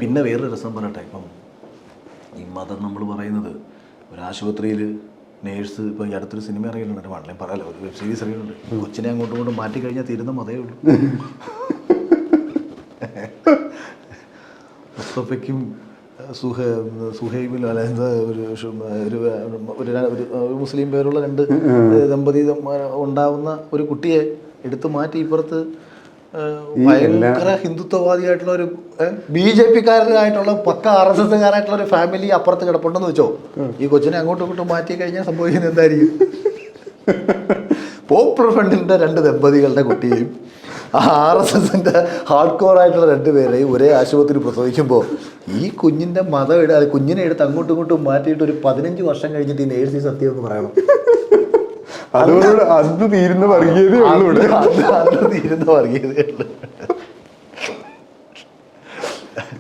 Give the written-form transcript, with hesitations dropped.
പിന്നെ വേറൊരു രസം പറയട്ടെ, ഇപ്പം ഈ മതം നമ്മൾ പറയുന്നത് ഒരാശുപത്രിയിൽ നേഴ്സ്, ഇപ്പോൾ ഈ അടുത്തൊരു സിനിമ അറിയുന്നുണ്ട്, വളരെ പറയാലോ, ഒരു വെബ് സീരീസ് അറിയുന്നുണ്ട്, കൊച്ചിനെ അങ്ങോട്ടും ഇങ്ങോട്ടും മാറ്റി കഴിഞ്ഞാൽ തീരുന്ന മതമേ ഉള്ളൂ. മുസ്തഫയ്ക്കും സുഹൈബിലും, അല്ല എന്താ, ഒരു മുസ്ലിം പേരുള്ള രണ്ട് ദമ്പതി ഉണ്ടാവുന്ന ഒരു കുട്ടിയെ എടുത്തു മാറ്റി ഇപ്പുറത്ത് ഭയങ്കര ഹിന്ദുത്വവാദിയായിട്ടുള്ള ഒരു BJP കാരനായിട്ടുള്ള പക്ക RSS കാരായിട്ടുള്ള ഒരു ഫാമിലി അപ്പുറത്ത് കിടപ്പുണ്ടെന്ന് വെച്ചോ. ഈ കൊച്ചിനെ അങ്ങോട്ടും ഇങ്ങോട്ടും മാറ്റി കഴിഞ്ഞാൽ സംഭവിക്കുന്നത് എന്തായിരിക്കും? പോപ്പുലർ ഫ്രണ്ടിൻ്റെ രണ്ട് ദമ്പതികളുടെ കുട്ടിയെയും RSSന്റെ ഹാർഡ് കോർ ആയിട്ടുള്ള രണ്ടുപേരെയും ഒരേ ആശുപത്രി പ്രസവിക്കുമ്പോൾ ഈ കുഞ്ഞിൻ്റെ മതം കുഞ്ഞിനെ എടുത്ത് അങ്ങോട്ടും ഇങ്ങോട്ടും മാറ്റിയിട്ട് ഒരു 15 വർഷം കഴിഞ്ഞിട്ട് ഈ നേഴ്സി സത്യം എന്ന് പറയണം. അതുകൊണ്ട് അത് തീരുന്ന വർഗീയതേ ഉള്ളൂ. തീരുന്ന വർഗീയതേ ഉള്ളൂ.